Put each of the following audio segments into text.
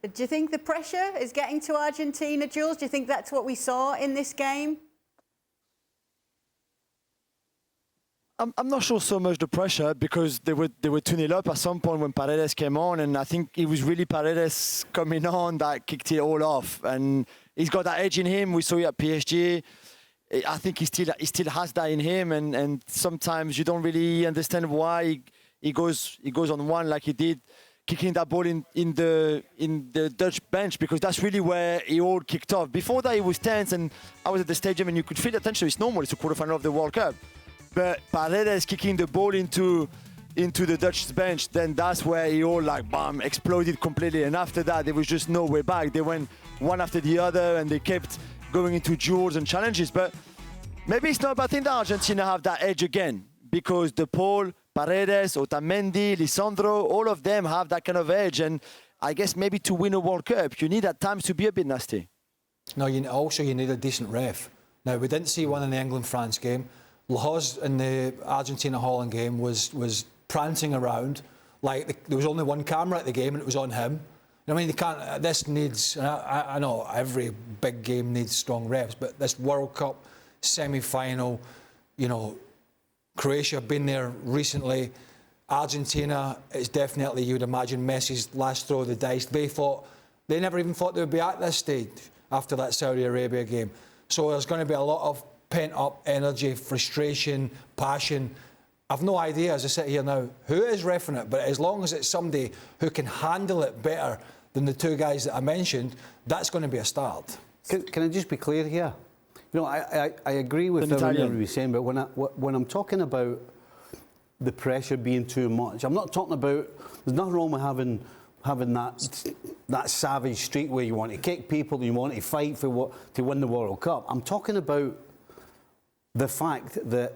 Do you think the pressure is getting to Argentina, Jules? Do you think that's what we saw in this game? I'm not sure so much the pressure, because they were 2-0 up at some point when Paredes came on, and I think it was really Paredes coming on that kicked it all off. And he's got that edge in him. We saw it at PSG. I think he still has that in him, and sometimes you don't really understand why he goes on one like he did, kicking that ball in the Dutch bench, because that's really where it all kicked off. Before that, he was tense, and I was at the stadium, and you could feel the tension. It's normal. It's a quarterfinal of the World Cup. But Paredes kicking the ball into the Dutch bench, then that's where it all like bam exploded completely. And after that, there was just no way back. They went one after the other, and they kept going into duels and challenges. But maybe it's not a bad thing that Argentina have that edge again, because De Paul, Paredes, Otamendi, Lisandro, all of them have that kind of edge. And I guess maybe to win a World Cup, you need at times to be a bit nasty. No, you need a decent ref. Now, we didn't see one in the England-France game. Lahoz in the Argentina-Holland game was prancing around like there was only one camera at the game and it was on him. I mean, this needs, I know every big game needs strong refs, but this World Cup semi-final, you know, Croatia been there recently. Argentina, it's definitely, you would imagine, Messi's last throw of the dice. They never even thought they would be at this stage after that Saudi Arabia game. So there's going to be a lot of pent-up energy, frustration, passion. I've no idea, as I sit here now, who is reffing it, but as long as it's somebody who can handle it better than the two guys that I mentioned, that's going to be a start. Can I just be clear here? You know, I agree with everything you're saying, but when I'm talking about the pressure being too much, I'm not talking about, there's nothing wrong with having that savage streak where you want to kick people, you want to fight to win the World Cup. I'm talking about the fact that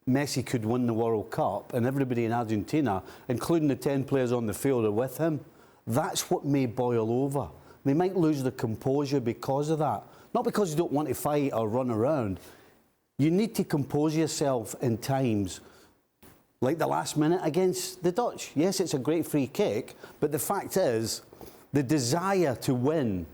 Messi could win the World Cup and everybody in Argentina, including the 10 players on the field, are with him. That's what may boil over. They might lose the composure because of that. Not because you don't want to fight or run around. You need to compose yourself in times like the last minute against the Dutch. Yes, it's a great free kick, but the fact is, the desire to win,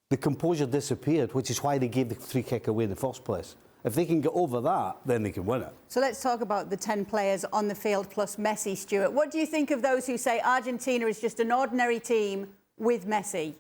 the composure disappeared, which is why they gave the free kick away in the first place. If they can get over that, then they can win it. So let's talk about the 10 players on the field plus Messi, Stuart. What do you think of those who say Argentina is just an ordinary team with Messi?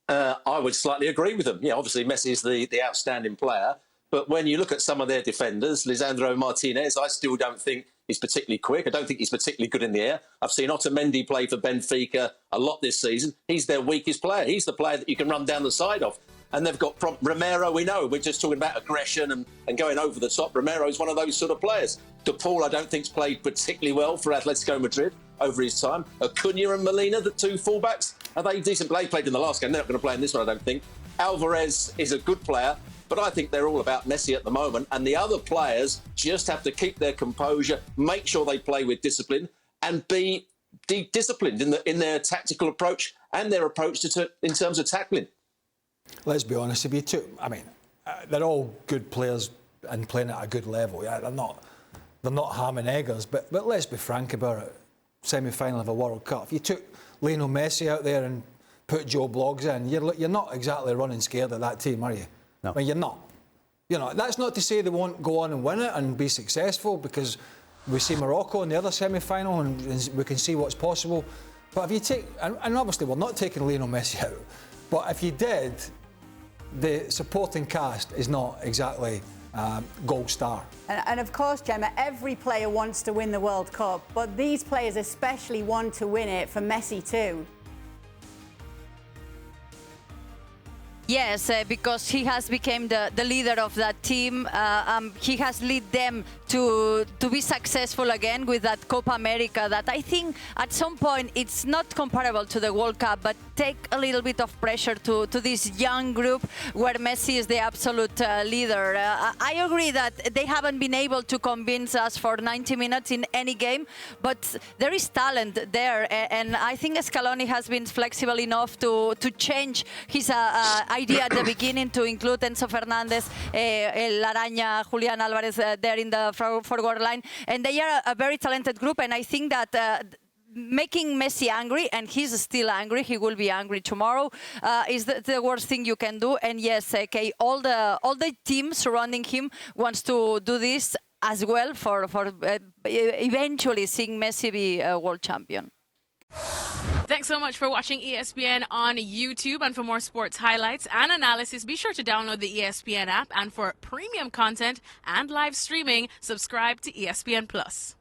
I would slightly agree with them. Yeah, obviously Messi is the outstanding player. But when you look at some of their defenders, Lisandro Martinez, I still don't think he's particularly quick. I don't think he's particularly good in the air. I've seen Otamendi play for Benfica a lot this season. He's their weakest player. He's the player that you can run down the side of. And they've got Romero, we know. We're just talking about aggression and going over the top. Romero's one of those sort of players. De Paul, I don't think's played particularly well for Atletico Madrid over his time. Acuna and Molina, the two fullbacks, are they decent? They played in the last game. They're not going to play in this one, I don't think. Alvarez is a good player, but I think they're all about Messi at the moment. And the other players just have to keep their composure, make sure they play with discipline, and be disciplined in their tactical approach and their approach in terms of tackling. Let's be honest, if you took, I mean, they're all good players and playing at a good level. Yeah, they're not ham and eggers, but let's be frank about it. Semi-final of a World Cup. If you took Lionel Messi out there and put Joe Bloggs in, you're not exactly running scared of that team, are you? No. I mean, you're not. You know, that's not to say they won't go on and win it and be successful, because we see Morocco in the other semi-final and we can see what's possible. But if you take, and obviously we're not taking Lionel Messi out, but if you did, the supporting cast is not exactly gold star. And of course, Gemma, every player wants to win the World Cup, but these players especially want to win it for Messi too. Yes, because he has become the leader of that team. He has led them to be successful again with that Copa America that I think at some point it's not comparable to the World Cup, but take a little bit of pressure to this young group where Messi is the absolute leader. I agree that they haven't been able to convince us for 90 minutes in any game, but there is talent there, and I think Scaloni has been flexible enough to change his idea at the beginning to include Enzo Fernandez, El Araña, Julián Álvarez there in the forward line, and they are a very talented group, and I think that making Messi angry, and he's still angry. He will be angry tomorrow. Is the worst thing you can do. And yes, okay, all the team surrounding him wants to do this as well for eventually seeing Messi be a world champion. Thanks so much for watching ESPN on YouTube. And for more sports highlights and analysis, be sure to download the ESPN app. And for premium content and live streaming, subscribe to ESPN Plus.